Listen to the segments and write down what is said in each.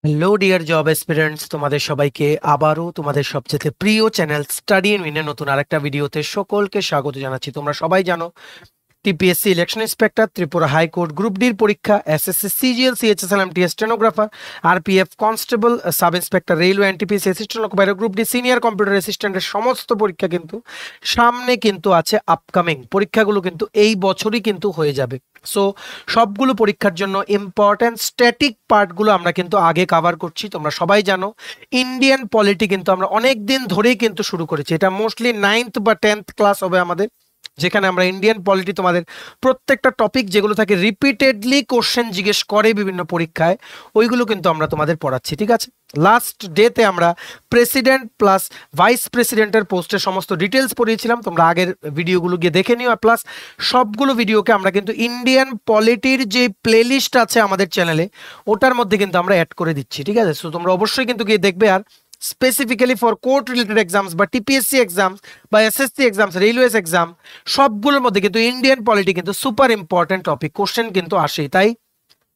Hello dear job এসপিরেন্টস, তোমাদের সবাইকে আবারও তোমাদের সবচেয়ে প্রিয় চ্যানেল স্টাডি ইন উইনের নতুন আরেকটা ভিডিওতে সকলকে স্বাগত জানাচ্ছি। তোমরা সবাই জানো TPSC election inspector, Tripura high court group ডির পরীক্ষা, SSC CGL CHSL MTS stenographer, RPF constable, sub inspector railway, NTPC assistant loco pilot group D, senior computer অ্যাসিস্ট্যান্টের সমস্ত পরীক্ষা কিন্তু সামনে কিন্তু আছে। আপকামিং পরীক্ষাগুলো কিন্তু এই বছরই কিন্তু হয়ে যাবে। সো সবগুলো পরীক্ষার জন্য ইম্পর্টেন্ট স্ট্যাটিক পার্টগুলো আমরা কিন্তু আগে কভার করছি। তোমরা সবাই জানো ইন্ডিয়ান পলিটি কিন্তু আমরা অনেক দিন ধরেই কিন্তু শুরু করেছি। এটা মোস্টলি 9th বা 10th ক্লাস হবে আমাদের, যেখানে আমরা ইন্ডিয়ান পলিটি তোমাদের প্রত্যেকটা টপিক যেগুলো থাকে রিপিটেডলি কোশ্চেন জিজ্ঞেস করে বিভিন্ন পরীক্ষায়, ওইগুলো কিন্তু আমরা তোমাদের পড়াচ্ছি। ঠিক আছে, লাস্ট ডেতে আমরা প্রেসিডেন্ট প্লাস ভাইস প্রেসিডেন্টের পোস্টের সমস্ত ডিটেলস পড়িয়েছিলাম। তোমরা আগের ভিডিওগুলো গিয়ে দেখে নিও। আর প্লাস সবগুলো ভিডিওকে আমরা কিন্তু ইন্ডিয়ান পলিটির যে প্লেলিস্ট আছে আমাদের চ্যানেলে, ওটার মধ্যে কিন্তু আমরা অ্যাড করে দিচ্ছি। ঠিক আছে, সো তোমরা অবশ্যই কিন্তু গিয়ে দেখবে। আর specifically for court related exams বা টিপিএসসি এক্সামস বা এসএসসি এক্সামস, রেলওয়েজ এক্সাম, সবগুলোর মধ্যে কিন্তু ইন্ডিয়ান পলিটি কিন্তু সুপার ইম্পর্টেন্ট টপিক, কোশ্চেন কিন্তু আসেই। তাই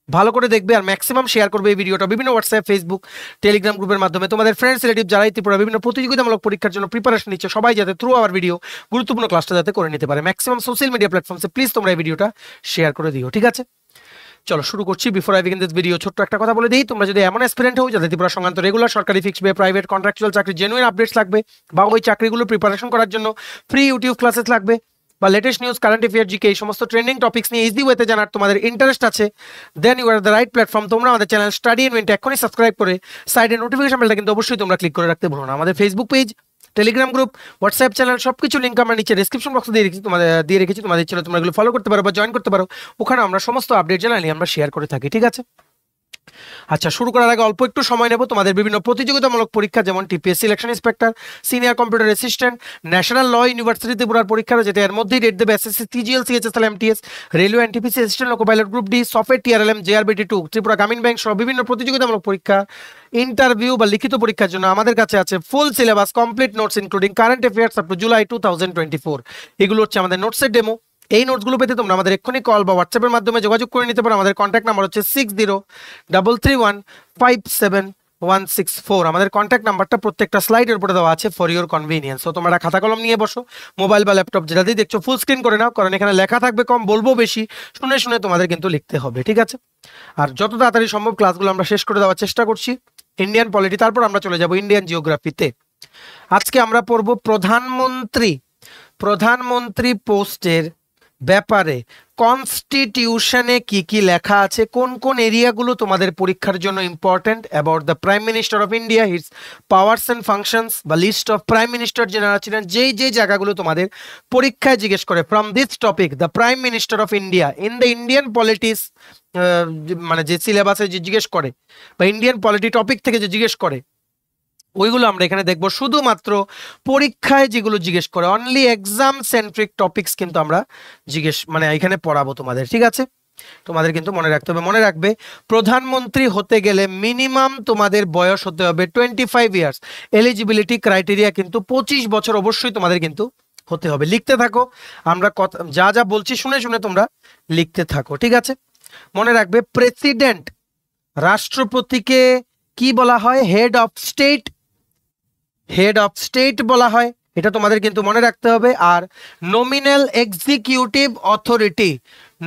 ভালো করে দেখবে আর ম্যাক্সিমাম শেয়ার করবে এই ভিডিওটা বিভিন্ন হোয়াটসঅ্যাপ, ফেসবুক, টেলিগ্রাম গ্রুপের মাধ্যমে। তোমাদের ফ্রেন্ডস রিলেটিভ যারা ত্রিপুরা বিভিন্ন প্রতিযোগিতামূলক পরীক্ষার জন্য প্রিপারেশন নিচ্ছে, সবাই যাতে থ্রু আওয়ার ভিডিও গুরুত্বপূর্ণ ক্লাসটা যাতে করে নিতে পারে। ম্যাক্সিমাম সোশ্যাল মিডিয়া প্ল্যাটফর্মসে প্লিজ তোমরা এই ভিডিওটা শেয়ার করে দিও। ঠিক আছে, চলো শুরু করছি। Before I begin this video ছোট্ট একটা কথা বলে দিই, তোমরা যদি এমন অ্যাসপিরেন্ট হও যাদের ত্রিপুরা সংক্রান্ত রেগুলার সরকারি ফিক্সড পে, প্রাইভেট, কন্ট্রাকচুয়াল চাকরি জেনুইন আপডেটস লাগবে, বা ওই চাকরিগুলো প্রিপারেশন করার জন্য ফ্রি ইউটিউব ক্লাসেস লাগবে, বা latest news, current affair, GK, এই সমস্ত ট্রেন্ডিং টপিকস নিয়ে ইজি ওয়েতে জানার তোমাদের ইন্টারেস্ট আছে, then you are the right platform. তোমরা আমাদের চ্যানেল স্টাডি ইন উইনটা এখনই সাবস্ক্রাইব করে সাইডে নোটিফিকেশন বেলটা কিন্তু অবশ্যই তোমরা ক্লিক করে রাখতে ভুলো না। আমাদের Facebook page, Telegram group, WhatsApp channel সবকিছু লিঙ্ক আমরা নিচে ডেসক্রিপশন বক্সে দিয়ে রেখেছি। তোমাদের ইচ্ছে তোমরা এগুলো ফলো করতে পারো বা জয়েন করতে পারো। ওখানে আমরা সমস্ত আপডেট জানালি আমরা শেয়ার করে থাকি। ঠিক আছে, আচ্ছা শুরু করার আগে অল্প একটু সময় নেব। তোমাদের বিভিন্ন প্রতিযোগিতামূলক পরীক্ষা যেমন TPSC election inspector, senior computer assistant, national law university ত্রিপুরার পরীক্ষা, যেটা এর মধ্যেই ডেট দেবে, SSC CGL CHSL MTS, railway, NTPC assistant loco pilot group D, software TRLM, JRBT two, Tripura Gramin bank সহ বিভিন্ন প্রতিযোগিতামূলক পরীক্ষা, ইন্টারভিউ বা লিখিত পরীক্ষার জন্য আমাদের কাছে আছে full syllabus, complete notes including current affairs up to July 2024। এগুলো হচ্ছে আমাদের নোটসের ডেমো। এই নোটসগুলো পেতে তোমরা আমাদের এক্ষুনি কল বা হোয়াটসঅ্যাপের মাধ্যমে যোগাযোগ করে নিতে পারো। আমাদের কন্ট্যাক্ট নাম্বার হচ্ছে 6033157164। আমাদের কন্ট্যাক্ট নাম্বারটা প্রত্যেকটা স্লাইডের উপরে দেওয়া আছে ফর ইওর কনভিনিয়েন্স। তো তোমরা খাতা কলম নিয়ে বসো, মোবাইল বা ল্যাপটপ যেটাতেই দেখছো ফুল স্ক্রিন করে নাও, কারণ এখানে লেখা থাকবে কম, বলবো বেশি, শুনে শুনে তোমাদের কিন্তু লিখতে হবে। ঠিক আছে, আর যত তাড়াতাড়ি সম্ভব ক্লাসগুলো আমরা শেষ করে দেওয়ার চেষ্টা করছি। ইন্ডিয়ান পলিটি, তারপর আমরা চলে যাব ইন্ডিয়ান জিওগ্রাফিতে। আজকে আমরা পড়ব প্রধানমন্ত্রী পোস্টের ব্যাপারে কনস্টিটিউশনে কি কি লেখা আছে, কোন কোন এরিয়াগুলো তোমাদের পরীক্ষার জন্য important, about the prime minister of India, his powers and functions, বা লিস্ট অফ প্রাইম মিনিস্টার যারা ছিলেন, যেই জায়গাগুলো তোমাদের পরীক্ষায় জিজ্ঞেস করে। From this topic the prime minister of India in the Indian politics, মানে যে সিলেবাসে যে জিজ্ঞেস করে বা ইন্ডিয়ান পলিটি টপিক থেকে যে জিজ্ঞেস করে, ওইগুলো আমরা এখানে দেখবো। শুধুমাত্র পরীক্ষায় যেগুলো জিজ্ঞেস করে, অনলি এক্সাম সেন্ট্রিক টপিকস কিন্তু আমরা এখানে পড়াবো তোমাদের। ঠিক আছে, তোমাদের কিন্তু মনে রাখতে হবে। মনে রাখবে, প্রধানমন্ত্রী হতে গেলে মিনিমাম তোমাদের বয়স হতে হবে 25 ইয়ার্স। এলিজিবিলিটি ক্রাইটেরিয়া কিন্তু 25 বছর অবশ্যই তোমাদের কিন্তু হতে হবে। লিখতে থাকো, আমরা কথা যা যা বলছি শুনে শুনে তোমরা লিখতে থাকো। ঠিক আছে, মনে রাখবে, প্রেসিডেন্ট, রাষ্ট্রপতিকে কি বলা হয়? হেড অফ স্টেট বলা হয়, এটা তোমাদের কিন্তু মনে রাখতে হবে। আর nominal executive authority,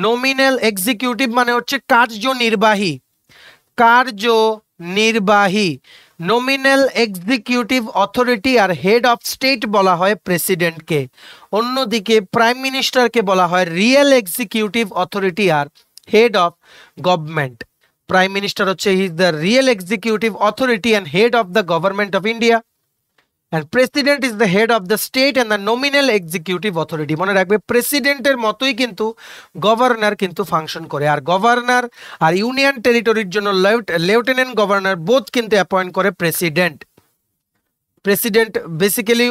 nominal executive মানে হচ্ছে কার্যনির্বাহী, নমিনাল এক্সিকিউটিভ অথরিটি আর হেড অফ স্টেট বলা হয় প্রেসিডেন্টকে। অন্যদিকে প্রাইম মিনিস্টারকে বলা হয় রিয়েল এক্সিকিউটিভ অথরিটি আর head of government. Prime minister হচ্ছে he is the real executive authority and head of the government of India, and president is the head of the state and the nominal executive authority. মনে রাখবে, প্রেসিডেন্টের মতোই কিন্তু governor কিন্তু function করে, আর governor আর union টেরিটরির জন্য lieutenant governor both কিন্তু appoint করে প্রেসিডেন্ট বেসিক্যালি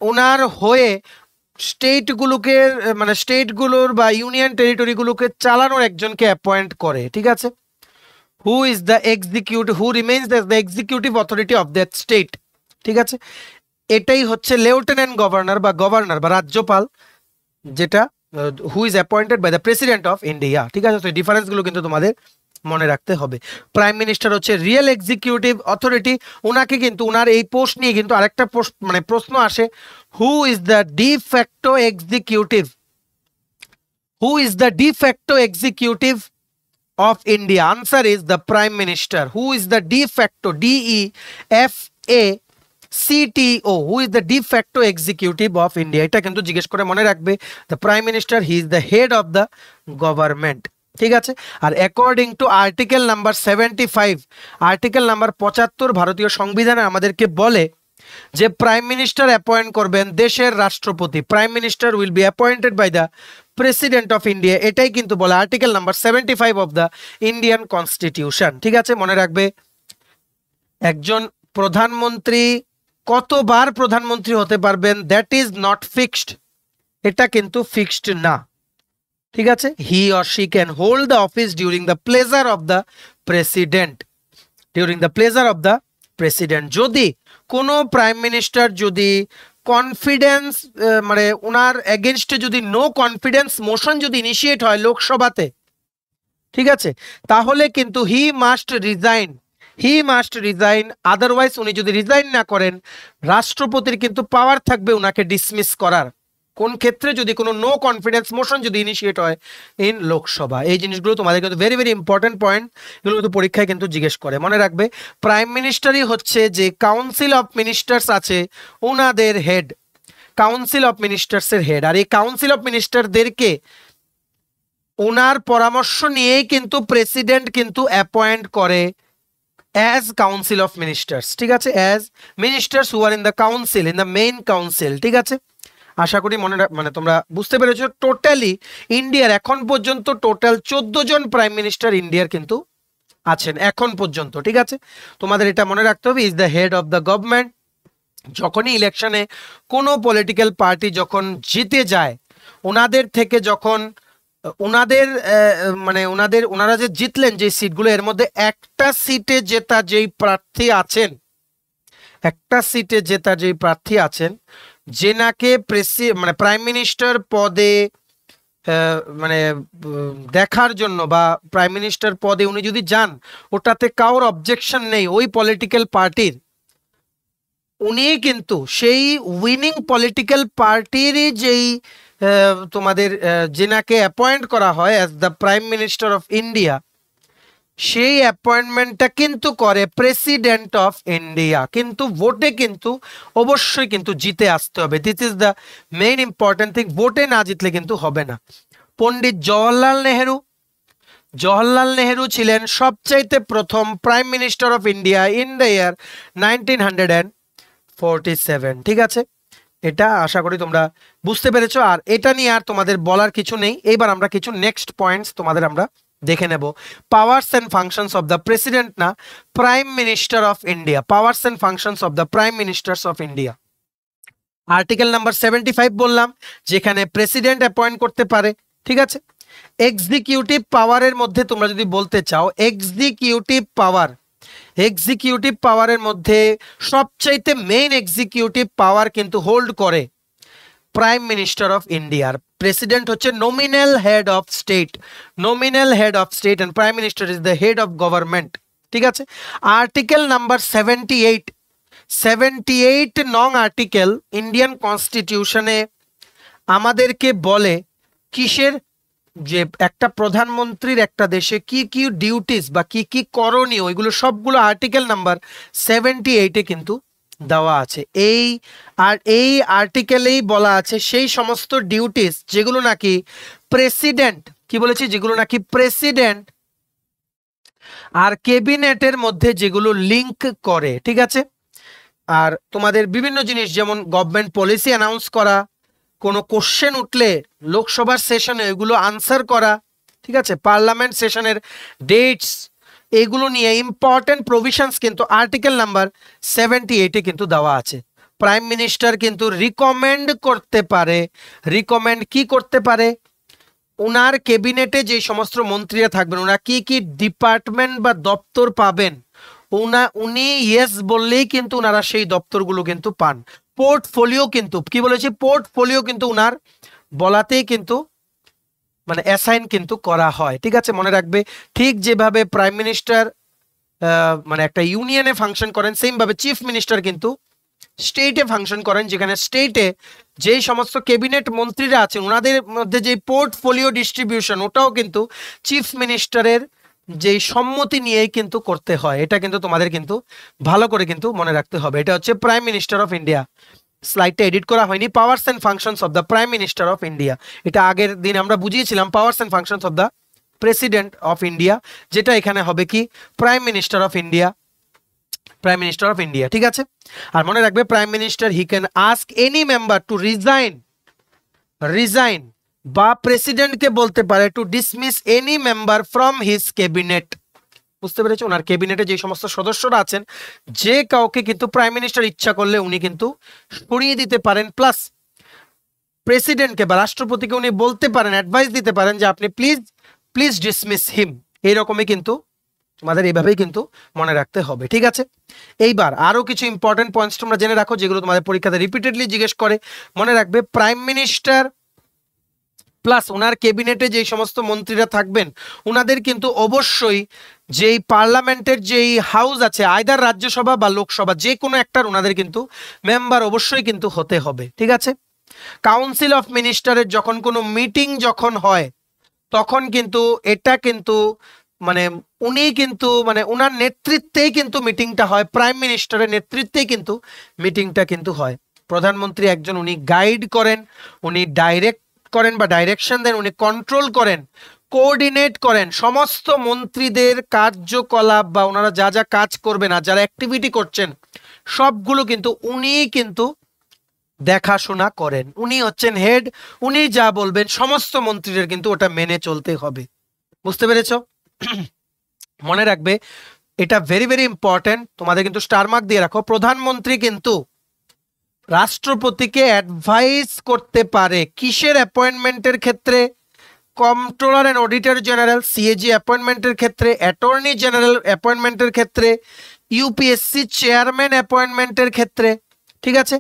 ওনার হয়ে স্টেটগুলোর বা ইউনিয়ন টেরিটরিগুলোকে চালানোর একজনকে অ্যাপয়েন্ট করে। ঠিক আছে, who remains the executive authority of that state. ঠিক আছে, এটাই হচ্ছে লেফটেন্যান্ট গভর্নর বা রাজ্যপাল, যেটা who is appointed by the president of India. ঠিক আছে, তো এই ডিফারেন্সগুলো কিন্তু তোমাদের মনে রাখতে হবে। প্রাইম মিনিস্টার হচ্ছে রিয়েল এক্সিকিউটিভ অথরিটি। ওনাকে কিন্তু ওনার এই পোস্ট নিয়ে কিন্তু আরেকটা মানে প্রশ্ন আসে, হু is the de facto executive, who is the de facto executive of India? Answer is the Prime Minister. Who is the de facto, DEFACTO, who is the de facto executive of India? এটা কিন্তু জিজ্ঞেস করে মনে রাখবে। The Prime Minister, he is the head of the government, ঠিক আছে। আর according to article number 75, article number 75 ভারতীয় সংবিধানে আমাদেরকে বলে যে প্রাইম মিনিস্টার অ্যাপয়েন্ট করবেন দেশের রাষ্ট্রপতি। Prime minister will be appointed by the president of India, এটাই কিন্তু বলে article number 75 of the Indian constitution, ঠিক আছে। মনে রাখবে একজন প্রধানমন্ত্রী কতবার প্রধানমন্ত্রী হতে পারবেন, দ্যাট ইজ নট ফিক্সড, এটা কিন্তু ফিক্সড না, ঠিক আছে। He or she can hold the office during the pleasure of the president, during the pleasure of the president. যদি কোনো প্রাইম মিনিস্টার যদি কনফিডেন্স মানে ওনার এগেনস্টে যদি নো কনফিডেন্স মোশন যদি ইনিশিয়েট হয় লোকসভাতে, ঠিক আছে, তাহলে কিন্তু হি মাস্ট রিজাইন, আদারওয়াইজ উনি যদি রিজাইন না করেন রাষ্ট্রপতির কিন্তু পাওয়ার থাকবে ওনাকে ডিসমিস করার। কোন ক্ষেত্রে? যদি কোনো নো কনফিডেন্স মোশন যদি ইনিশিয়েট হয় ইন লোকসভা। এই জিনিসগুলো তোমাদের কিন্তু ভেরি ভেরি ইম্পর্টেন্ট পয়েন্ট, এগুলো কিন্তু পরীক্ষায় কিন্তু জিজ্ঞেস করে, মনে রাখবে। প্রাইম মিনিস্টারই হচ্ছে যে কাউন্সিল অফ মিনিস্টার্স আছে ওনাদের হেড, কাউন্সিল অফ মিনিস্টার্সের হেড। আর এই কাউন্সিল অফ মিনিস্টারদেরকে ওনার পরামর্শ নিয়েই কিন্তু প্রেসিডেন্ট কিন্তু অ্যাপয়েন্ট করে অ্যাজ কাউন্সিল অফ মিনিস্টার্স, ঠিক আছে, as ministers who are in the council, in the main council, ঠিক আছে। আশা করি মানে তোমরা বুঝতে পেরেছো। টোটালি ইন্ডিয়ার এখন পর্যন্ত টোটাল 14 জন প্রাইম মিনিস্টার ইন্ডিয়ার কিন্তু আছেন এখন পর্যন্ত, ঠিক আছে। তোমাদের এটা মনে রাখতে হবে, is the head of the government. যখনই ইলেকশনে কোনো পলিটিক্যাল পার্টি যখন জিতে যায়, ওনাদের থেকে যখন ওনারা যে জিতলেন যে সিটগুলো, এর মধ্যে একটা সিটে জেতা যেই প্রার্থী আছেন, একটা সিটে জেতা যেই প্রার্থী আছেন, যেনাকে প্রাইম মিনিস্টার পদে দেখার জন্য বা প্রাইম মিনিস্টার পদে উনি যদি যান, ওটাতে কারোর অবজেকশন নেই ওই পলিটিক্যাল পার্টির, উনি কিন্তু সেই উইনিং পলিটিক্যাল পার্টিরই যেই তোমাদের যেনাকে অ্যাপয়েন্ট করা হয় as the prime minister of India, সেই অ্যাপয়েন্টমেন্টটা কিন্তু করে প্রেসিডেন্ট অফ ইন্ডিয়া। কিন্তু ভোটে কিন্তু অবশ্যই কিন্তু জিতে আসতে হবে, this is the main important thing. ভোটে না জিতলে কিন্তু হবে না। পণ্ডিত জওহরলাল নেহেরু ছিলেন সবচাইতে প্রথম prime minister of India in the ইয়ার 1947, ঠিক আছে। এটা আশা করি তোমরা বুঝতে পেরেছো। আর এটা নিয়ে আর তোমাদের বলার কিছু নেই। এইবার আমরা কিছু নেক্সট পয়েন্টস তোমাদের আমরা দেখে নেব। Powers and functions of the president, না prime minister of India, powers and functions of the prime ministers of India. Article number 75 বললাম, যেখানে প্রেসিডেন্ট অ্যাপয়েন্ট করতে পারে, ঠিক আছে। এক্সিকিউটিভ পাওয়ারের মধ্যে তোমরা যদি বলতে চাও, এক্সিকিউটিভ পাওয়ারের মধ্যে সবচাইতে মেইন এক্সিকিউটিভ পাওয়ার কিন্তু হোল্ড করে প্রাইম মিনিস্টার অফ ইন্ডিয়ার। প্রেসিডেন্ট হচ্ছে nominal head of state, and prime minister is the head of government, ঠিক আছে। আর্টিকেল নাম্বার 78 নং আর্টিকেল ইন্ডিয়ান কনস্টিটিউশনে আমাদেরকে বলে কিসের, যে একটা প্রধানমন্ত্রীর একটা দেশে কি কি ডিউটিস বা কি কি করণীয়, ওইগুলো সবগুলো আর্টিকেল নাম্বার 78-এ কিন্তু দেওয়া আছে। এই আর্টিকেলেই বলা আছে সেই সমস্ত ডিউটিস যেগুলো নাকি প্রেসিডেন্ট, কি বলেছি, যেগুলো নাকি প্রেসিডেন্ট আর ক্যাবিনেটের মধ্যে যেগুলো লিংক করে, ঠিক আছে। আর তোমাদের বিভিন্ন জিনিস যেমন গভর্নমেন্ট পলিসি অ্যানাউন্স করা, কোনো কোশ্চেন উঠলে লোকসভার সেশনে এগুলো আনসার করা, ঠিক আছে, পার্লামেন্ট সেশনের ডেটস, এগুলো নিয়ে ইম্পর্টেন্ট প্রভিশনস কিন্তু আর্টিকেল নাম্বার 78-এ কিন্তু দেওয়া আছে। প্রাইম মিনিস্টার কিন্তু রিকমেন্ড কি করতে পারে, ওনার ক্যাবিনেটে যে সমস্ত মন্ত্রীরা থাকবেন, ওনারা কি কি ডিপার্টমেন্ট বা দপ্তর পাবেন, উনি ইয়েস বললেই কিন্তু ওনারা সেই দপ্তরগুলো কিন্তু পান। পোর্টফোলিও কিন্তু কি বলেছি, পোর্টফোলিও কিন্তু উনার বলাতেই কিন্তু মানে অ্যাসাইন কিন্তু করা হয়। ঠিক আছে, মনে রাখবে ঠিক যেভাবে প্রাইম মিনিস্টার মানে একটা ইউনিয়নে ফাংশন করেন, সেম ভাবে চিফ মিনিস্টার কিন্তু স্টেটে ফাংশন করেন, যেখানে স্টেটে যেই সমস্ত ক্যাবিনেট মন্ত্রীরা আছেন ওনাদের মধ্যে যে পোর্টফোলিও ডিস্ট্রিবিউশন ওটাও কিন্তু চিফ মিনিস্টারের যেই সম্মতি নিয়েই কিন্তু করতে হয়। এটা কিন্তু তোমাদের কিন্তু ভালো করে কিন্তু মনে রাখতে হবে। এটা হচ্ছে প্রাইম মিনিস্টার অফ ইন্ডিয়া। স্লাইডটা এডিট করা হয়নি, powers and functions of the prime minister of India. এটা আগের দিন আমরা বুঝিয়েছিলাম powers and functions of the president of India, যেটা এখানে হবে কি prime minister of India, prime minister of India. ঠিক আছে, আর মনে রাখবে prime minister he can ask any member to resign বা প্রেসিডেন্টকে বলতে পারে to dismiss any member from his cabinet. বুঝতে পেরেছো, ওনার ক্যাবিনেটে যে সমস্ত সদস্যরা আছেন যে কাউকে কিন্তু প্রাইম মিনিস্টার ইচ্ছা করলে উনি কিন্তু সরিয়ে দিতে পারেন, প্লাস প্রেসিডেন্টকে বা রাষ্ট্রপতিকে উনি বলতে পারেন, অ্যাডভাইস দিতে পারেন যে আপনি প্লিজ ডিসমিস হিম। এইরকমই কিন্তু তোমাদের এইভাবেই কিন্তু মনে রাখতে হবে। ঠিক আছে, এইবার আরো কিছু ইম্পর্টেন্ট পয়েন্টস তোমরা জেনে রাখো যেগুলো তোমাদের পরীক্ষাতে রিপিটেডলি জিজ্ঞেস করে। মনে রাখবে প্রাইম মিনিস্টার প্লাস ওনার ক্যাবিনেটে যেই সমস্ত মন্ত্রীরা থাকবেন ওনাদের কিন্তু অবশ্যই যেই পার্লামেন্টের যেই হাউস আছে আইদার রাজ্যসভা বা লোকসভা যে কোনো একটার ওনাদের কিন্তু মেম্বার অবশ্যই কিন্তু হতে হবে। ঠিক আছে, কাউন্সিল অফ মিনিস্টারের যখন কোনো মিটিং যখন হয় তখন কিন্তু এটা কিন্তু মানে উনি কিন্তু মানে ওনার নেতৃত্বেই কিন্তু মিটিংটা হয়, প্রাইম মিনিস্টারের নেতৃত্বেই কিন্তু মিটিংটা কিন্তু হয়। প্রধানমন্ত্রী একজন, উনি গাইড করেন, উনি ডাইরেক্ট করেন বা ডাইরেকশন দেন, উনি কন্ট্রোল করেন, কোঅর্ডিনেট করেন সমস্ত মন্ত্রীদের কার্যকলাপ বা ওনারা যা যা কাজ করবেন আর যারা অ্যাক্টিভিটি করছেন সবগুলো কিন্তু উনি কিন্তু দেখাশোনা করেন। উনি হচ্ছেন হেড, উনি যা বলবেন সমস্ত মন্ত্রীদের কিন্তু ওটা মেনে চলতে হবে। বুঝতে পেরেছ? মনে রাখবে এটা ভেরি ভেরি ইম্পর্টেন্ট, তোমাদের কিন্তু স্টার মার্ক দিয়ে রাখো। প্রধানমন্ত্রী কিন্তু রাষ্ট্রপতিকে অ্যাডভাইস করতে পারে কিসের অ্যাপয়েন্টমেন্টের ক্ষেত্রে? Controller and auditor general CAG অ্যাপয়েন্টমেন্টের ক্ষেত্রে, অ্যাটর্নি জেনারেল অ্যাপয়েন্টমেন্টের ক্ষেত্রে, ইউপিএসসি চেয়ারম্যান অ্যাপয়েন্টমেন্টের ক্ষেত্রে। ঠিক আছে,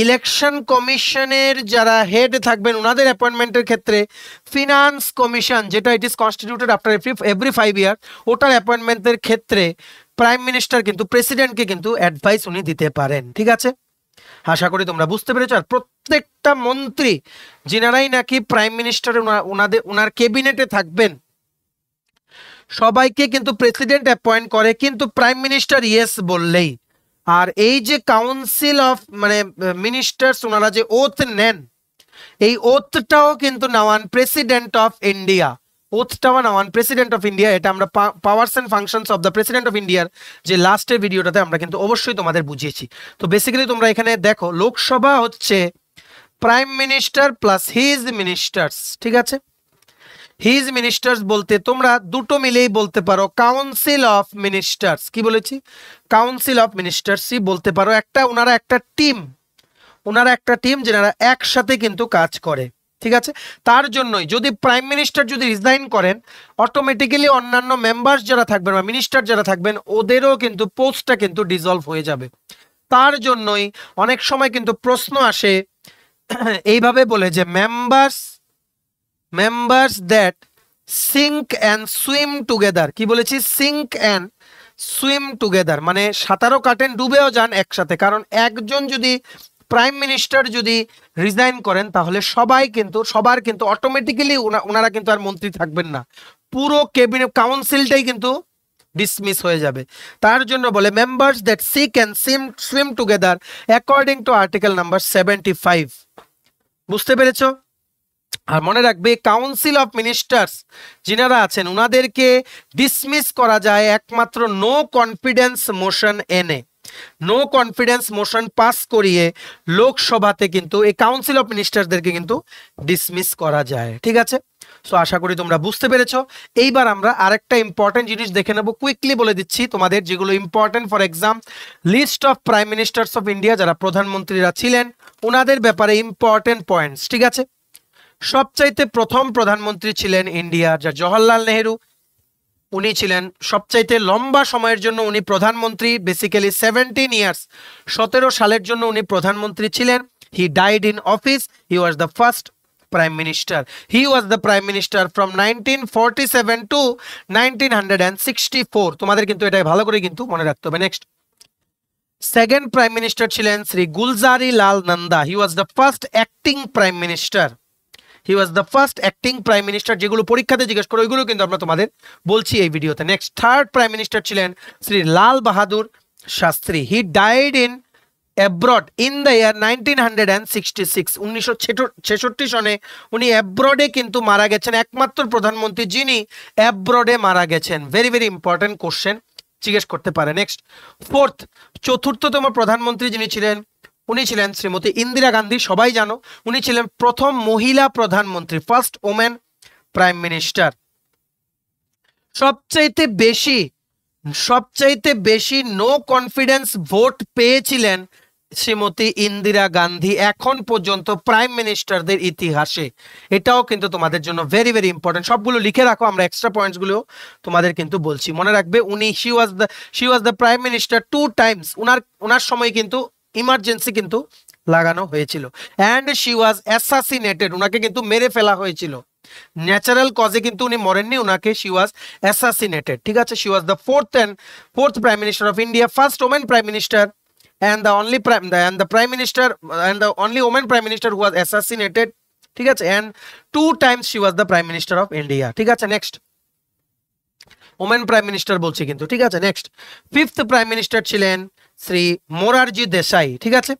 ইলেকশন কমিশনের যারা হেড থাকবেন ওনাদের অ্যাপয়েন্টমেন্টের ক্ষেত্রে, ফিনান্স কমিশন যেটা it is constituted after every 5 ইয়ার ওটার অ্যাপয়েন্টমেন্টের ক্ষেত্রে প্রাইম মিনিস্টার কিন্তু প্রেসিডেন্টকে কিন্তু অ্যাডভাইস উনি দিতে পারেন। ঠিক আছে, আশা করি তোমরা বুঝতে পেরেছো। আর প্রত্যেকটা মন্ত্রী যিনারাই নাকি প্রাইম মিনিস্টার ওনার ক্যাবিনেটে থাকবেন সবাইকে কিন্তু প্রেসিডেন্ট অ্যাপয়েন্ট করে, কিন্তু প্রাইম মিনিস্টার ইয়েস বললেই। আর এই যে কাউন্সিল অফ মানে মিনিস্টার্স ওনারা যে ওথ নেন এই ওথটাও কিন্তু নেওয়ান প্রেসিডেন্ট অফ ইন্ডিয়া, ওথটাও নেওয়ান প্রেসিডেন্ট অফ ইন্ডিয়া। এটা আমরা powers and functions of the president of ইন্ডিয়ার যে লাস্টের ভিডিওটাতে আমরা কিন্তু অবশ্যই তোমাদের বুঝিয়েছি। তো বেসিক্যালি তোমরা এখানে দেখো লোকসভা হচ্ছে prime minister plus his ministers. ঠিক আছে, হিজ মিনিস্টার্স বলতে তোমরা দুটো মিলেই বলতে পারো কাউন্সিল অফ মিনিস্টার্স। কি বলেছি? কাউন্সিল অফ মিনিস্টার্সই বলতে পারো। ওনারা একটা টিম যারা একসাথে কিন্তু কাজ করে। ঠিক আছে, তার জন্যই যদি প্রাইম মিনিস্টার যদি রিজাইন করেন অটোমেটিক্যালি অন্যান্য মেম্বার্স যারা থাকবেন বা মিনিস্টার যারা থাকবেন ওদেরও কিন্তু পোস্টটা কিন্তু ডিসলভ হয়ে যাবে। তার জন্যই অনেক সময় কিন্তু প্রশ্ন আসে এইভাবে বলে যে members that sink and swim together. কি বলেছি? সিঙ্ক অ্যান্ড সুইম টুগেদার, মানে সাঁতারও কাটেন ডুবেও যান একসাথে। কারণ একজন যদি প্রাইম মিনিস্টার যদি রিজাইন করেন তাহলে সবার কিন্তু অটোমেটিক্যালি ওনারা কিন্তু আর মন্ত্রী থাকবেন না, পুরো ক্যাবিনেট কাউন্সিলটাই কিন্তু ডিসমিস হয়ে যাবে। তার জন্য বলে members that sick and swim together according to article number 75। বুঝতে পেরেছো? আর মনে রাখবে কাউন্সিল অফ মিনিস্টার্স যিনারা আছেন ওনাদেরকে ডিসমিস করা যায় একমাত্র নো কনফিডেন্স মোশন এনে, নো কনফিডেন্স মোশন পাস করিয়ে লোকসভাতে কিন্তু এই কাউন্সিল অফ মিনিস্টারদেরকে কিন্তু ডিসমিস করা যায়। ঠিক আছে, সো আশা করি তোমরা বুঝতে পেরেছো। এইবার আমরা আরেকটা ইম্পর্টেন্ট জিনিস দেখে নেব, কুইকলি বলে দিচ্ছি তোমাদের যেগুলো important for exam. List of prime ministers of India যারা প্রধানমন্ত্রীরা ছিলেন ওনাদের ব্যাপারে ইম্পর্টেন্ট পয়েন্টস। ঠিক আছে, সবচাইতে প্রথম প্রধানমন্ত্রী ছিলেন ইন্ডিয়ার যা জওহরলাল নেহেরু। উনি ছিলেন সবচাইতে লম্বা সময়ের জন্য উনি প্রধানমন্ত্রী, বেসিক্যালি 17 ইয়ার্স, 17 সালের জন্য উনি প্রধানমন্ত্রী ছিলেন। হি died in office, he was the first prime minister. He was the prime minister from 1947 to 1964. তোমাদের কিন্তু এটা ভালো করে কিন্তু মনে রাখতে হবে। নেক্সট, সেকেন্ড প্রাইম মিনিস্টার ছিলেন Shri Gulzari Lal Nanda. He was the first acting prime minister. He was the first acting prime minister. যেগুলো পরীক্ষাতে জিজ্ঞেস করে ওইগুলো কিন্তু আমরা তোমাদের বলছি এই ভিডিওতে। নেক্সট, থার্ড প্রাইম মিনিস্টার ছিলেন Shri Lal Bahadur Shastri. He died in abroad in the year 1966। 1966 সনে উনি অ্যাব্রডে কিন্তু মারা গেছেন, একমাত্র প্রধানমন্ত্রী যিনি অ্যাব্রডে মারা গেছেন। ভেরি ভেরি ইম্পর্টেন্ট কোশ্চেন জিজ্ঞেস করতে পারে। নেক্সট, ফোর্থ, চতুর্থতম প্রধানমন্ত্রী যিনি ছিলেন উনি ছিলেন শ্রীমতী ইন্দিরা গান্ধী। সবাই জানো উনি ছিলেন প্রথম মহিলা প্রধানমন্ত্রী, ফার্স্ট ওমেন প্রাইম মিনিস্টার। সবচাইতে বেশি নো কনফিডেন্স ভোট পেয়েছিলেন শ্রীমতী ইন্দিরা গান্ধী এখন পর্যন্ত প্রাইম মিনিস্টারদের ইতিহাসে। এটাও কিন্তু তোমাদের জন্য ভেরি ভেরি ইম্পর্টেন্ট। সবগুলো লিখে রাখো, আমরা এক্সট্রা পয়েন্টসগুলো তোমাদের কিন্তু বলছি, মনে রাখবে। উনি she was the prime minister 2 Times. উনার সময় কিন্তু ইমার্জেন্সি কিন্তু লাগানো হয়েছিল। অ্যান্ড শি ওয়াজ অ্যাসাসিনেটেড, উনাকে কিন্তু মেরে ফেলা হয়েছিল। ন্যাচারাল কজে কিন্তু উনি মরেননি, উনাকে শি ওয়াজ অ্যাসাসিনেটেড। ঠিক আছে, she was the fourth prime minister of India, first women prime minister and the only woman prime minister who was assassinated. ঠিক আছে, and 2 times she was the prime minister of India. ঠিক আছে, next, women prime minister বলছি কিন্তু। ঠিক আছে, next, fifth prime minister ছিলেন শ্রী মোরারজি দেশাই। ঠিক আছে,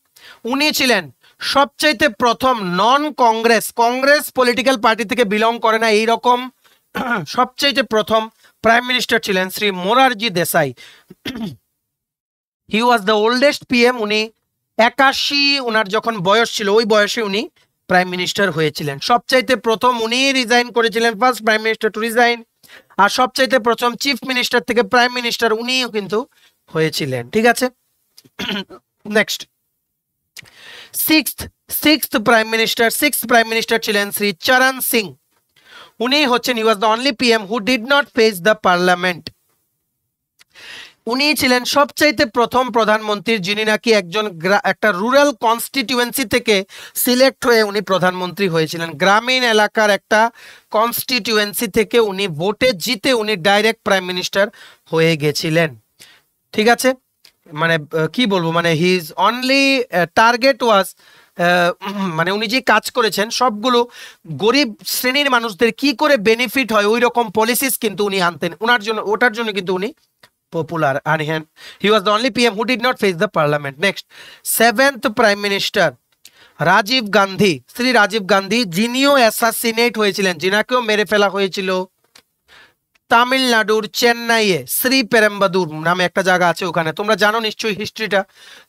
উনি ছিলেন সবচাইতে প্রথম নন কংগ্রেস পলিটিক্যাল পার্টি থেকে বিলং করে না এইরকম সবচাইতে প্রথম প্রাইম মিনিস্টার ছিলেন শ্রী মোরারজি দেশাই। হি ওয়াজ দ্য ওল্ডেস্ট পিএম। উনি 81 উনার যখন বয়স ছিল ওই বয়সে উনি প্রাইম মিনিস্টার হয়েছিলেন। সবচাইতে প্রথম উনি রিজাইন করেছিলেন, first prime minister to resign. আর সবচাইতে প্রথম চিফ মিনিস্টার থেকে প্রাইম মিনিস্টার উনিও কিন্তু হয়েছিলেন। ঠিক আছে, নেক্সট, সিক্সথ প্রাইম মিনিস্টার ছিলেন শ্রী চরণ সিং। উনি হচ্ছেন, he was the only PM who did not face the parliament. উনি ছিলেন সবচাইতে প্রথম প্রধানমন্ত্রী যিনি নাকি একটা রুরাল কনস্টিটিউয়েন্সি থেকে সিলেক্ট হয়ে উনি প্রধানমন্ত্রী হয়েছিলেন। গ্রামীণ এলাকার একটা কনস্টিটিউয়েন্সি থেকে উনি ভোটে জিতে উনি ডাইরেক্ট প্রাইম মিনিস্টার হয়ে গেছিলেন। ঠিক আছে, মানে কি বলবো, মানে হিজ অনলি টার্গেট ওয়াজ, মানে উনি যে কাজ করেছেন সবগুলো গরিব শ্রেণীর মানুষদের কি করে বেনিফিট হয় ওই রকম পলিসিস কিন্তু উনি আনতেন। ওটার জন্য কিন্তু উনি popular, and he was the only PM who did not face the parliament. Next, seventh prime minister Rajiv Gandhi, Shri Rajiv Gandhi, যিনিও অ্যাসাসিনেট হয়েছিলেন, যিনাকেও মেরে ফেলা হয়েছিল তামিলনাড়ুর চেন্নাইয়ে শ্রী পেরম্বাদুর নামে একটা জায়গা আছে ওখানে। তোমরা জানো নিশ্চয়ই হিস্ট্রিটা।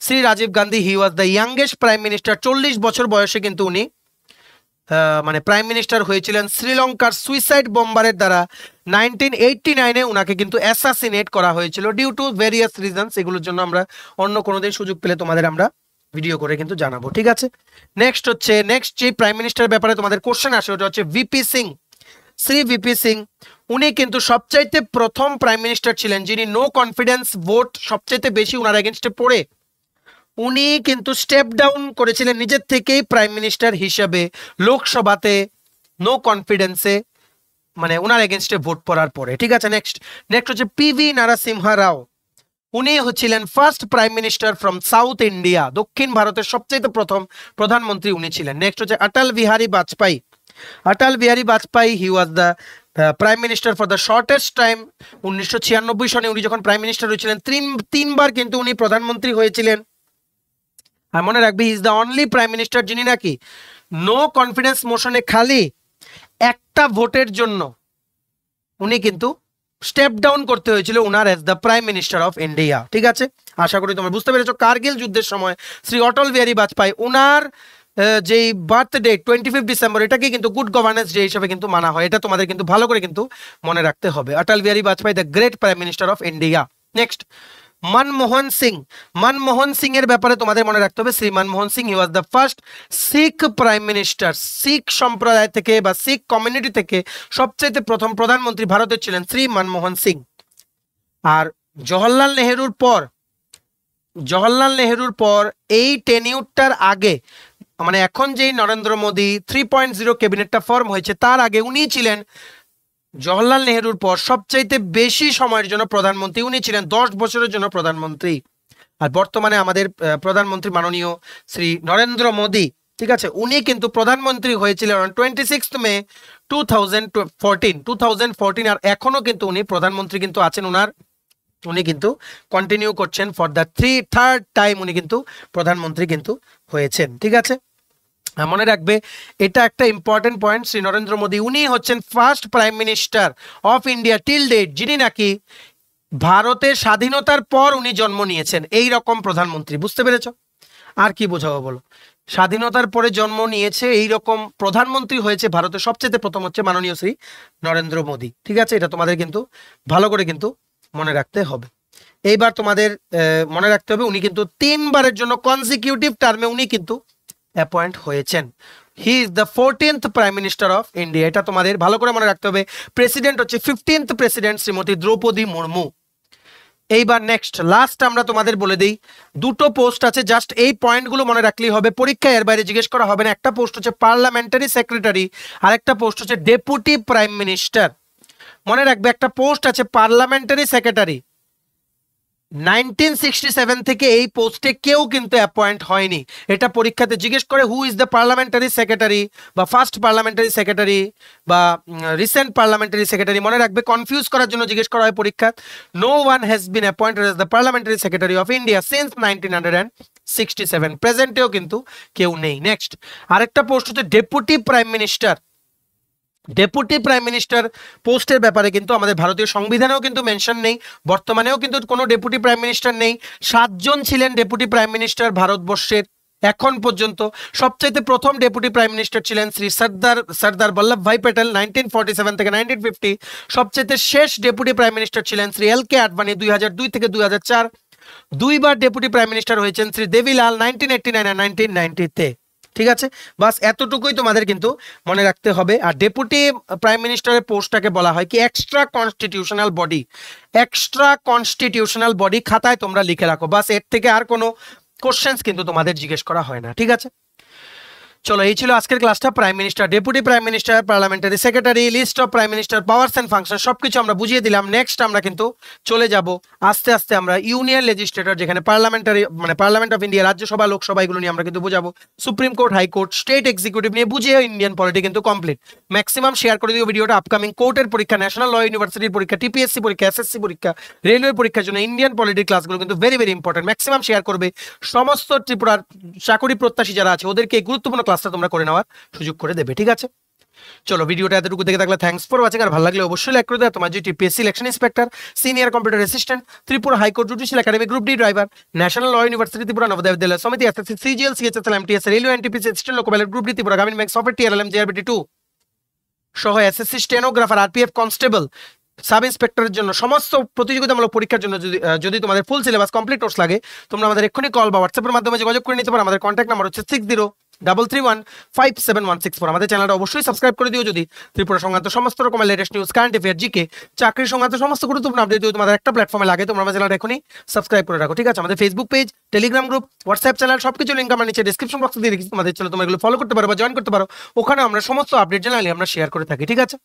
Shri Rajiv Gandhi, he was the youngest prime minister. 40 বছর বয়সে কিন্তু উনি মানে প্রাইম মিনিস্টার হয়েছিলেন। শ্রীলঙ্কার সুইসাইড বোম্বারের দ্বারা 1989-এ উনাকে কিন্তু অ্যাসাসিনেট করা হয়েছিল ডিউ টু ভেরিয়াস রিজনস। এগুলোর জন্য আমরা অন্য কোনো দিন সুযোগ পেলে তোমাদের আমরা ভিডিও করে কিন্তু জানাবো। ঠিক আছে, নেক্সট যে প্রাইম মিনিস্টার ব্যাপারে তোমাদের কোশ্চেন আসে ওটা হচ্ছে ভিপি সিং। শ্রী ভিপি সিং, উনি কিন্তু সবচাইতে প্রথম প্রাইম মিনিস্টার ছিলেন যিনি নো কনফিডেন্স ভোট সবচাইতে বেশি উনার এগেনস্টে পড়ে উনি কিন্তু স্টেপ ডাউন করেছিলেন নিজের থেকেই প্রাইম মিনিস্টার হিসেবে লোকসভাতে নো কনফিডেন্সে, মানে ওনার এগেনস্টে ভোট পড়ার পরে। ঠিক আছে, নেক্সট হচ্ছে পিভি নারসিমহা রাও। উনি হচ্ছিলেন first prime minister from south India. দক্ষিণ ভারতের সবচেয়ে প্রথম প্রধানমন্ত্রী উনি ছিলেন। নেক্সট হচ্ছে Atal Bihari Vajpayee. He was the prime minister for the shortest time. 1996 সনে উনি যখন প্রাইম মিনিস্টার হয়েছিলেন তিনবার কিন্তু উনি প্রধানমন্ত্রী হয়েছিলেন। আর মনে রাখবি, হি is the only prime minister যিনি নাকি নো কনফিডেন্স মোশনে খালি একটা ভোটের জন্য উনি কিন্তু স্টেপ ডাউন করতে হয়েছিল উনার as the prime minister of India. ঠিক আছে, আশা করি তোমরা বুঝতে পেরেছো। কার্গিল যুদ্ধের সময় শ্রী অটল বিহারী বাজপেয়ী উনার যেই বার্থডে 25 ডিসেম্বর এটাকে কিন্তু গুড গভর্নেন্স ডে হিসেবে কিন্তু মানা হয়। এটা তোমাদের কিন্তু ভালো করে কিন্তু মনে রাখতে হবে। Atal Bihari Vajpayee the great prime minister of India. Next, Manmohan Singh এর ব্যাপারে তোমাদের মনে রাখতে হবে। Shri Manmohan Singh, he was the first Sikh prime minister. Sikh সম্প্রদায় থেকে বা শিখ কমিউনিটি থেকে সবচেয়ে প্রথম প্রধানমন্ত্রী ভারতের ছিলেন শ্রী মনমোহন সিং। আর জওহরলাল নেহেরুর পর এই টেনিউরটার আগে মানে এখন যেই নরেন্দ্র মোদী 3.0 ক্যাবিনেটটা ফর্ম হয়েছে তার আগে উনি ছিলেন জওহরলাল নেহরুর পর সবচাইতে বেশি সময়ের জন্য প্রধানমন্ত্রী। উনি ছিলেন 10 বছরের জন্য প্রধানমন্ত্রী। আর বর্তমানে আমাদের প্রধানমন্ত্রী মাননীয় শ্রী নরেন্দ্র মোদী, ঠিক আছে, উনি কিন্তু প্রধানমন্ত্রী হয়েছিলেন 26 মে 2014 আর এখনো কিন্তু উনি প্রধানমন্ত্রী কিন্তু আছেন ওনার, উনি কিন্তু কন্টিনিউ করছেন ফর দ্য থার্ড টাইম উনি কিন্তু প্রধানমন্ত্রী কিন্তু হয়েছেন। ঠিক আছে, মনে রাখবে এটা একটা ইম্পর্টেন্ট পয়েন্ট। শ্রী নরেন্দ্র মোদী উনি হচ্ছেন first prime minister of India till date যিনি নাকি ভারতের স্বাধীনতার পর উনি জন্ম নিয়েছেন এই রকম প্রধানমন্ত্রী। বুঝতে পেরেছ? আর কি বোঝাবো বলো? স্বাধীনতার পরে জন্ম নিয়েছে এই রকম প্রধানমন্ত্রী হয়েছে ভারতের সবচেয়ে প্রথম হচ্ছে মাননীয় শ্রী নরেন্দ্র মোদী। ঠিক আছে, এটা তোমাদের কিন্তু ভালো করে কিন্তু মনে রাখতে হবে। এইবার তোমাদের মনে রাখতে হবে উনি কিন্তু 3 বারের জন্য কনসিকিউটিভ টার্মে উনি কিন্তু অ্যাপয়েন্ট হয়েছেন। হি is the 14th prime minister of India. এটা তোমাদের ভালো করে মনে রাখতে হবে। প্রেসিডেন্ট হচ্ছে 15th প্রেসিডেন্ট শ্রীমতী দ্রৌপদী মুর্মু। এইবার নেক্সট লাস্ট আমরা তোমাদের বলে দিই, দুটো পোস্ট আছে, জাস্ট এই পয়েন্টগুলো মনে রাখলেই হবে। পরীক্ষায় এর বাইরে জিজ্ঞেস করা হবে না। একটা পোস্ট হচ্ছে পার্লামেন্টারি সেক্রেটারি আর একটা পোস্ট হচ্ছে ডেপুটি প্রাইম মিনিস্টার। মনে রাখবে একটা পোস্ট আছে পার্লামেন্টারি সেক্রেটারি, 1967 থেকে এই পোস্টে কেউ কিন্তু অ্যাপয়েন্ট হয়নি। এটা পরীক্ষাতে জিজ্ঞেস করে who is the parliamentary secretary বা ফার্স্ট পার্লামেন্টারি সেক্রেটারি বা রিসেন্ট পার্লামেন্টারি সেক্রেটারি। মনে রাখবে কনফিউজ করার জন্য জিজ্ঞেস করা হয় পরীক্ষা। No one has been appointed as the parliamentary secretary of India since 1967। প্রেজেন্টেও কিন্তু কেউ নেই। নেক্সট আরেকটা পোস্ট হচ্ছে deputy prime minister. Deputy prime minister পোস্টের ব্যাপারে কিন্তু আমাদের ভারতীয় সংবিধানেও কিন্তু মেনশন নেই, বর্তমানেও কিন্তু কোনো ডেপুটি প্রাইম মিনিস্টার নেই। 7 জন ছিলেন ডেপুটি প্রাইম মিনিস্টার ভারতবর্ষের এখন পর্যন্ত। সবচাইতে প্রথম ডেপুটি প্রাইম মিনিস্টার ছিলেন শ্রী সর্দার বল্লভভাই প্যাটেল 1947 থেকে 1950। সবচাইতে শেষ ডেপুটি প্রাইম মিনিস্টার ছিলেন শ্রী LK আডবাণী 2002 থেকে 2004। দুইবার ডেপুটি প্রাইম মিনিস্টার হয়েছেন শ্রী দেবীলাল 1989 আর 1990-তে। ঠিক আছে, বাস এতটুকুই তোমাদের কিন্তু মনে রাখতে হবে। আর ডেপুটি প্রাইম মিনিস্টারের পোস্টটাকে বলা হয় কি extra constitutional body. Extra constitutional body খাতায় তোমরা লিখে রাখো, বাস এর থেকে আর কোনো কোশ্চেন্স কিন্তু তোমাদের জিজ্ঞেস করা হয় না। ঠিক আছে, চলো এই ছিল আজকের ক্লাসটা। Prime minister, deputy prime minister, parliamentary secretary, list of prime minister, powers and function সবকিছু আমরা বুঝিয়ে দিলাম। নেক্সট আমরা কিন্তু চলে যাব আস্তে আস্তে আমরা ইউনিয়ন লেজিসলেটর, যেখানে পার্লামেন্টারি মানে parliament of India, Rajya Sabha, Lok Sabha, এগুলো নিয়ে আমরা কিন্তু বুঝাবো। Supreme court, high court, state executive নিয়ে বুঝিয়ে ইন্ডিয়ান পলিটি কিন্তু কমপ্লিট। ম্যাক্সিমাম শেয়ার করে দিও ভিডিওটা। আপকামিং কোর্টের পরীক্ষা, ন্যাশনাল ল ইউনিভার্সিটির পরীক্ষা, টিপিএসসি পরীক্ষা, এসএসসি পরীক্ষা, রেলওয়ে পরীক্ষার জন্য ইন্ডিয়ান পলিটি ক্লাসগুলো কিন্তু very very important. Maximum share করবে। সমস্ত ত্রিপুরার চাকরি প্রত্যাশী যারা আছে ওদেরকে এই গুরুত্বপূর্ণ ক্লাসটা তোমরা করে নেওয়ার সুযোগ করে দেবে। ঠিক আছে, চলো ভিডিওটা এতটুকু দেখে থাকলে থ্যাঙ্কস ফর ওয়াচিং। আর ভালো লাগলে অবশ্যই লাইক করে দাও। তোমার যে TPSC election inspector, senior computer assistant, Tripura high court judicial academy group D driver, national law university Tripura, Navodaya Vidyalaya Samiti, SSC, CGL, CHSL, MTS, railway, NTPC, assistant loco pilot group D Tripura, Gramin bank, software, TRLM, JRBT 2 সহ SSC stenographer, RPF constable, sub ইন্সপেক্টরের জন্য সমস্ত প্রতিযোগিতামূলক পরীক্ষার জন্য যদি তোমাদের full syllabus complete course লাগে তোমরা আমাদের এক্ষুনি কল বা হোয়াটসঅ্যাপের মাধ্যমে যোগাযোগ করে নিতে পারো। আমাদের কন্ট্যাক্ট নাম্বার হচ্ছে 6033157164। আমাদের চ্যানেলটা অবশ্যই সাবস্ক্রাইব করে দিও যদি ত্রিপুরা সংক্রান্ত সমস্ত রকমের latest news, current affair, GK, চাকরি সংক্রান্ত সমস্ত গুরুত্বপূর্ণ আপডেট যদি তোমাদের একটা প্ল্যাটফর্মে লাগে তোমরা আমাদের চ্যানেলটা এখনই সাবস্ক্রাইব করে রাখো। ঠিক আছে, আমাদের Facebook page, Telegram group, WhatsApp channel সবকিছু লিঙ্ক আমরা নিচে ডেসক্রিপশন বক্সে দিয়ে রেখেছি। তোমাদের চলো তোমরা এগুলো ফলো করতে পারো বা জয়েন করতে পারো। ওখানে আমরা সমস্ত আপডেট জানালে আমরা শেয়ার করে থাকি। ঠিক আছে,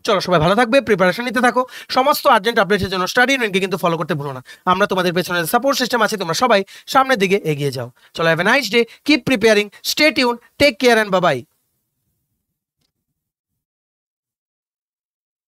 চলো সবাই ভালো থাকবে, প্রিপারেশন নিতে থাকো। সমস্ত আর্জেন্ট আপডেটের জন্য স্টাডি ইউনিয়নকে কিন্তু ফলো করতে ভুলো না। আমরা তোমাদের পেছনে সাপোর্ট সিস্টেম আছে, তোমরা সবাই সামনের দিকে এগিয়ে যাও। চলো have a nice day, keep preparing, stay tune, take care and bye by.